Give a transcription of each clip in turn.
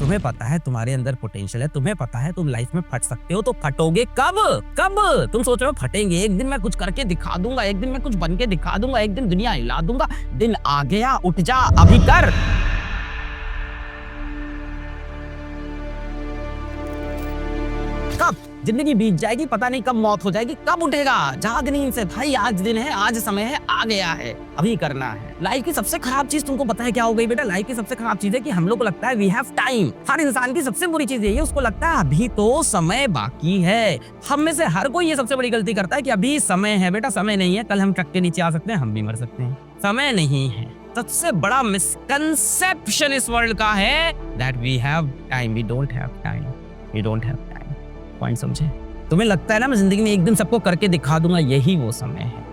तुम्हें पता है तुम्हारे अंदर पोटेंशियल है, तुम्हें पता है तुम लाइफ में फट सकते हो, तो फटोगे कब? कब तुम सोच रहे हो फटेंगे? एक दिन मैं कुछ करके दिखा दूंगा, एक दिन मैं कुछ बन के दिखा दूंगा, एक दिन दुनिया हिला दूंगा। दिन आ गया, उठ जा, अभी कर। कब जिंदगी बीत जाएगी, पता नहीं कब मौत हो जाएगी, कब उठेगा? जाग नींद से भाई, आज दिन है, आज समय है, आ गया है, अभी करना है। लाइफ की सबसे खराब चीज तुमको पता है क्या हो गई बेटा? लाइफ की सबसे खराब चीज है कि हम लोग को लगता है वी हैव टाइम। हर इंसान की सबसे बुरी चीज यही है, उसको लगता है अभी तो समय बाकी है। हम में से हर कोई ये सबसे बड़ी गलती करता है कि अभी समय है। बेटा समय नहीं है, कल हम ट्रक के नीचे आ सकते हैं, हम भी मर सकते हैं। समय नहीं है। सबसे बड़ा मिसकंसेप्शन इस वर्ल्ड का है that we have time. We don't have time, we don't have time. Point समझे? तुम्हें लगता है ना मैं जिंदगी में एक दिन सबको करके दिखा दूंगा, यही वो समय है,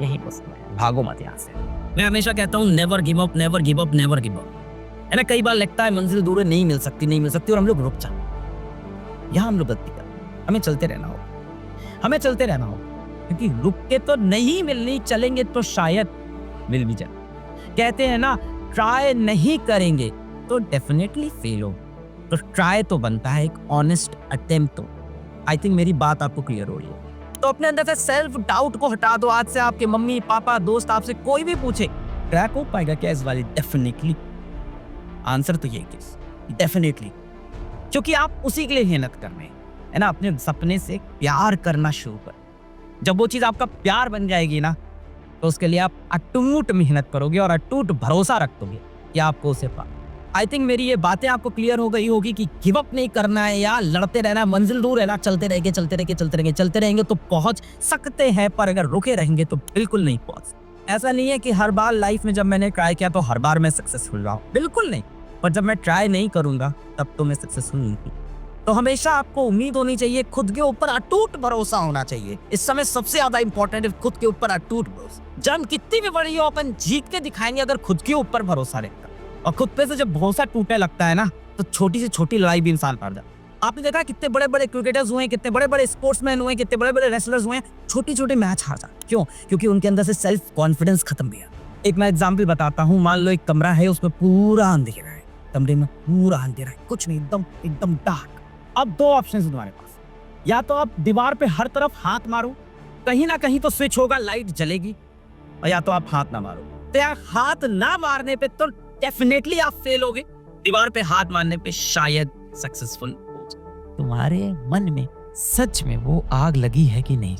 यही वो समय है। भागो मत यहाँ से। मैं हमेशा कहता हूँ never give up, never give up, never give up. है ना, कई बार लगता है मंजिल दूर है, नहीं मिल सकती, नहीं मिल सकती, और हम लोग रुक जाते। यहाँ हम लोग गलती करते। हमें चलते रहना होगा, हमें चलते रहना होगा, क्योंकि रुक के तो नहीं मिलनी, चलेंगे तो शायद मिल भी जाए। कहते हैं ना, ट्राई नहीं करेंगे तो डेफिनेटली फेल हो, तो ट्राई तो बनता है, एक ऑनेस्ट अटेम्प्ट तो। आई थिंक मेरी बात आपको क्लियर हो रही है। तो अपने अंदर से सेल्फ डाउट को हटा दो। आज से आपके मम्मी पापा दोस्त आपसे कोई भी पूछे क्रैक हो पाएगा क्या इस वाली, डेफिनेटली आंसर तो यही है, डेफिनेटली। क्योंकि आप उसी के लिए मेहनत कर रहे हैं, है ना। अपने सपने से प्यार करना शुरू कर। जब वो चीज आपका प्यार बन जाएगी ना, तो उसके लिए आप अटूट मेहनत करोगे और अटूट भरोसा रखोगे कि आपको उसे पा। आई थिंक मेरी ये बातें आपको क्लियर हो गई होगी कि गिव अप नहीं करना है या लड़ते रहना है, मंजिल दूर है ना, चलते रहेंगे, चलते रहेंगे, चलते रहेंगे, चलते रहेंगे तो पहुंच सकते हैं, पर अगर रुके रहेंगे तो बिल्कुल नहीं पहुंच। ऐसा नहीं है कि हर बार लाइफ में जब मैंने ट्राई किया तो हर बार मैं सक्सेसफुल रहा हूं, बिल्कुल नहीं। पर जब मैं ट्राई नहीं करूंगा तब तो मैं सक्सेसफुल नहीं हूं। तो हमेशा आपको उम्मीद होनी चाहिए, खुद के ऊपर अटूट भरोसा होना चाहिए। इस समय सबसे ज्यादा इंपॉर्टेंट है खुद के ऊपर अटूट भरोसा। जंग कितनी भी बड़ी हो, अपन जीत के दिखाएंगे अगर खुद के ऊपर भरोसा रहेगा। और खुद पे से जब भरोसा टूटने लगता है ना, तो छोटी से छोटी लड़ाई भी इंसान हार जाता है। आपने देखा कितने बड़े बड़े क्रिकेटर्स हुए, कितने बड़े बड़े स्पोर्ट्समैन हुए, कितने बड़े बड़े रेसलर्स हुए, छोटे छोटे मैच हार जाते। क्यों? क्योंकि उनके अंदर से सेल्फ कॉन्फिडेंस खत्म गया। एक मैं एग्जाम्पल बताता हूँ। मान लो एक कमरा है, उसमें पूरा अंधेरा है, कमरे में पूरा अंधेरा है, कुछ नहीं, एकदम एकदम डार्क। अब दो ऑप्शन है तुम्हारे पास, या तो आप दीवार पे हर तरफ हाथ मारो, कहीं ना कहीं तो स्विच होगा, लाइट जलेगी, और या तो आप हाथ ना मारो। तो यार हाथ ना मारने पे तो डेफिनेटली आप फेल होगे, दीवार पे हाथ मारने पे शायद सक्सेसफुल हो जाए। तुम्हारे मन में सच में वो आग लगी है कि नहीं,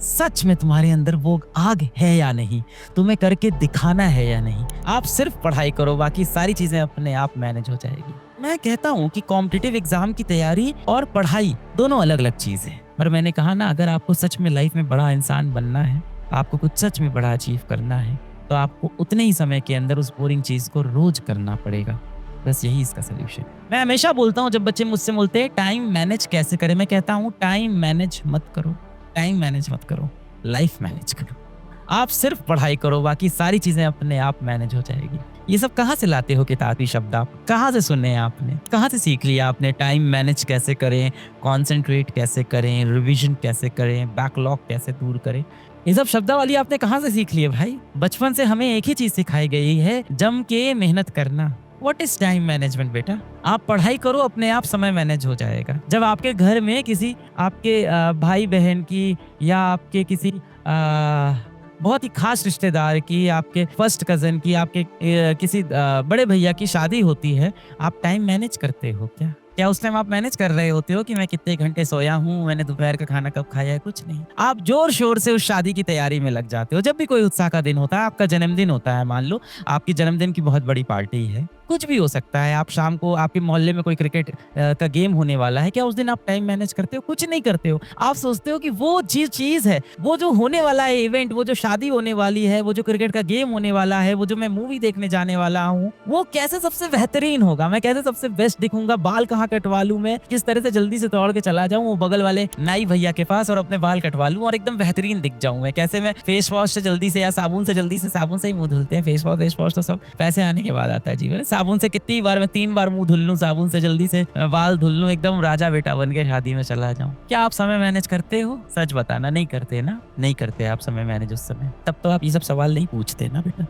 सच में तुम्हारे अंदर वो आग है या नहीं, तुम्हें करके दिखाना है या नहीं। आप सिर्फ पढ़ाई करो, बाकी सारी चीजें अपने आप मैनेज हो जाएगी। मैं कहता हूँ कि कॉम्पिटिटिव एग्जाम की तैयारी और पढ़ाई दोनों अलग अलग चीज है। पर मैंने कहा ना, अगर आपको सच में लाइफ में बड़ा इंसान बनना है, आपको कुछ सच में बड़ा अचीव करना है, तो आपको उतने ही समय के अंदर उस बोरिंग चीज को रोज करना पड़ेगा। बस यही इसका सोल्यूशन है। मैं हमेशा बोलता हूँ, जब बच्चे मुझसे बोलते हैं टाइम मैनेज कैसे करें, मैं कहता हूँ टाइम मैनेज मत करो, टाइम मैनेज मत करो, लाइफ मैनेज करो। आप सिर्फ पढ़ाई करो, बाकी सारी चीजें अपने आप मैनेज हो जाएगी। ये सब कहाँ से लाते हो किताबी शब्द? आप कहाँ से सुने हैं आपने, कहाँ से सीख लिया आपने? टाइम मैनेज कैसे करें, कॉन्सेंट्रेट कैसे करें, रिविजन कैसे करें, बैकलॉग कैसे दूर करें, ये सब शब्दावली आपने कहाँ से सीख लिए भाई? बचपन से हमें एक ही चीज सिखाई गई है, जम के मेहनत करना। व्हाट इज टाइम मैनेजमेंट बेटा? आप पढ़ाई करो, अपने आप समय मैनेज हो जाएगा। जब आपके घर में किसी आपके भाई बहन की या आपके किसी बहुत ही खास रिश्तेदार की, आपके फर्स्ट कजन की, आपके किसी बड़े भैया की शादी होती है, आप टाइम मैनेज करते हो क्या? क्या उस टाइम आप मैनेज कर रहे होते हो कि मैं कितने घंटे सोया हूँ, मैंने दोपहर का खाना कब खाया है? कुछ नहीं। आप जोर शोर से उस शादी की तैयारी में लग जाते हो। जब भी कोई उत्साह का दिन होता है, आपका जन्मदिन होता है, मान लो आपकी जन्मदिन की बहुत बड़ी पार्टी है, कुछ भी हो सकता है, आप शाम को आपके मोहल्ले में कोई क्रिकेट का गेम होने वाला है, क्या उस दिन आप टाइम मैनेज करते हो? कुछ नहीं करते हो। आप सोचते हो कि वो चीज है, वो जो होने वाला है इवेंट, वो जो शादी होने वाली है, वो जो क्रिकेट का गेम होने वाला है, वो जो मैं मूवी देखने जाने वाला हूँ, वो कैसे सबसे बेहतरीन होगा, मैं कैसे सबसे बेस्ट दिखूंगा, बाल कहाँ कटवा लूं, मैं किस तरह से जल्दी से दौड़ के चला जाऊं वो बगल वाले नाई भैया के पास और अपने बाल कटवा लूं और एकदम बेहतरीन दिख जाऊं। मैं कैसे मैं फेस वॉश से जल्दी से या साबुन से जल्दी से, साबुन से ही मुंह धुलते हैं, फेस वॉश तो सब पैसे आने के बाद आता है जीवन। साबुन से कितनी बार मैं 3 बार मुंह धुल लूं, साबुन से जल्दी से बाल धुल लूं, एकदम राजा बेटा बन के शादी में चला जाऊं। क्या आप समय मैनेज करते हो? सच बताना, नहीं करते ना? नहीं करते आप समय मैनेज उस समय, तब तो आप ये सब सवाल नहीं पूछते ना बेटा।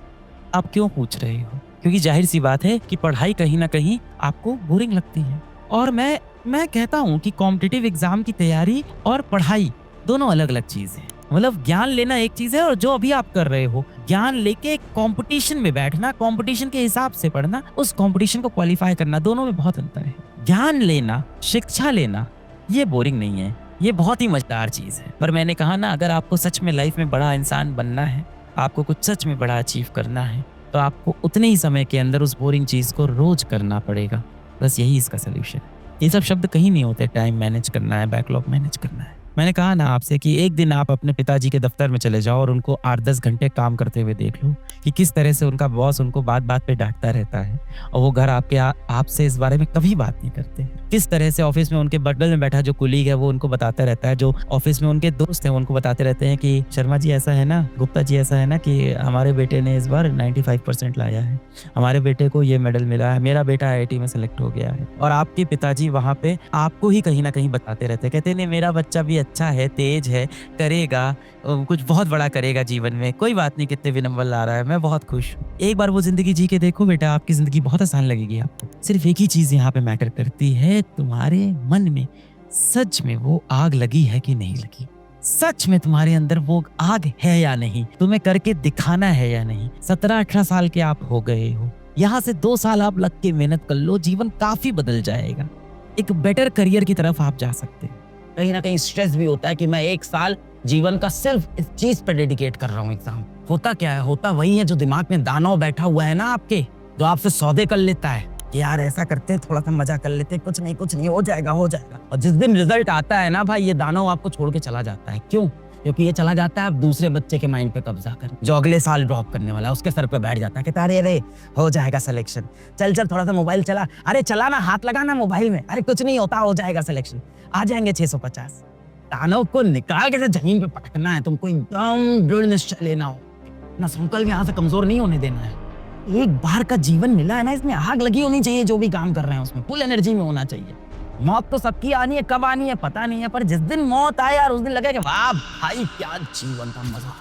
आप क्यों पूछ रहे हो? क्योंकि जाहिर सी बात है कि पढ़ाई कहीं ना कहीं आपको बोरिंग लगती है। और मैं कहता हूँ कि कॉम्पिटिटिव एग्जाम की तैयारी और पढ़ाई दोनों अलग अलग चीज है। मतलब ज्ञान लेना एक चीज है और जो अभी आप कर रहे हो ज्ञान लेके कंपटीशन में बैठना, कंपटीशन के हिसाब से पढ़ना, उस कंपटीशन को क्वालिफाई करना, दोनों में बहुत अंतर है। ज्ञान लेना, शिक्षा लेना ये बोरिंग नहीं है, ये बहुत ही मजेदार चीज है। पर मैंने कहा ना, अगर आपको सच में लाइफ में बड़ा इंसान बनना है, आपको कुछ सच में बड़ा अचीव करना है, तो आपको उतने ही समय के अंदर उस बोरिंग चीज को रोज करना पड़ेगा। बस यही इसका सोल्यूशन है। ये सब शब्द कहीं नहीं होते, टाइम मैनेज करना है, बैकलॉग मैनेज करना है। मैंने कहा ना आपसे कि एक दिन आप अपने पिताजी के दफ्तर में चले जाओ और उनको 8-10 घंटे काम करते हुए देख लो कि किस तरह से उनका बॉस उनको बात बात पे डांटता रहता है और वो घर आपसे इस बारे में कभी बात नहीं करते। किस तरह से ऑफिस में उनके बगल में बैठा जो कुलीग है वो उनको बताता रहता है, जो ऑफिस में उनके दोस्त हैं उनको बताते रहते हैं कि शर्मा जी ऐसा है ना, गुप्ता जी ऐसा है ना कि हमारे बेटे ने इस बार 95% लाया है, हमारे बेटे को ये मेडल मिला है, मेरा बेटा IIT में सेलेक्ट हो गया है। और आपके पिताजी वहाँ पे आपको ही कहीं ना कहीं बताते रहते हैं, कहते हैं मेरा बच्चा भी अच्छा है, तेज है, करेगा, कुछ बहुत बड़ा करेगा जीवन में, कोई बात नहीं कितने भी नंबर ला रहा है, मैं बहुत खुश हूँ। एक बार वो जिंदगी जी के देखो बेटा, आपकी जिंदगी बहुत आसान लगेगी आपको। सिर्फ एक ही चीज यहाँ पे मैटर करती है, तुम्हारे मन में सच में वो आग लगी है कि नहीं लगी, सच में तुम्हारे अंदर वो आग है या नहीं, तुम्हें करके दिखाना है या नहीं। 17-18 साल के आप हो गए हो, यहाँ से 2 साल आप लग के मेहनत कर लो, जीवन काफी बदल जाएगा, एक बेटर करियर की तरफ आप जा सकते हैं। कहीं ना कहीं स्ट्रेस भी होता है कि मैं 1 साल जीवन का सिर्फ इस चीज पे डेडिकेट कर रहा हूँ एग्जाम। होता क्या है, होता वही है जो दिमाग में दानव बैठा हुआ है ना आपके, जो आपसे सौदे कर लेता है कि यार ऐसा करते हैं, थोड़ा सा मजा कर लेते हैं, कुछ नहीं हो जाएगा। और जिस दिन रिजल्ट आता है ना भाई, ये दानव आपको छोड़ के चला जाता है। क्यों? क्योंकि ये चला जाता है अब दूसरे बच्चे के माइंड पे कब्जा कर, जो अगले साल ड्रॉप करने वाला है, उसके सर पे बैठ जाता है, कहता है अरे हो जाएगा सिलेक्शन, चल थोड़ा सा मोबाइल चला, अरे चला ना, हाथ लगा ना मोबाइल में, अरे कुछ नहीं होता, हो जाएगा सिलेक्शन, आ जाएंगे 650। दानव को निकाल के जमीन पे पटकना है, तुमको एकदम दृढ़ निश्चय लेना हो, ना संकल्प यहाँ से कमजोर नहीं होने देना है। एक बार का जीवन मिला है ना, इसमें आग लगी होनी चाहिए, जो भी काम कर रहे हैं उसमें फुल एनर्जी में होना चाहिए। मौत तो सबकी आनी है, कब आनी है पता नहीं है, पर जिस दिन मौत आए यार उस दिन लगे कि वाह भाई क्या जीवन का मजा।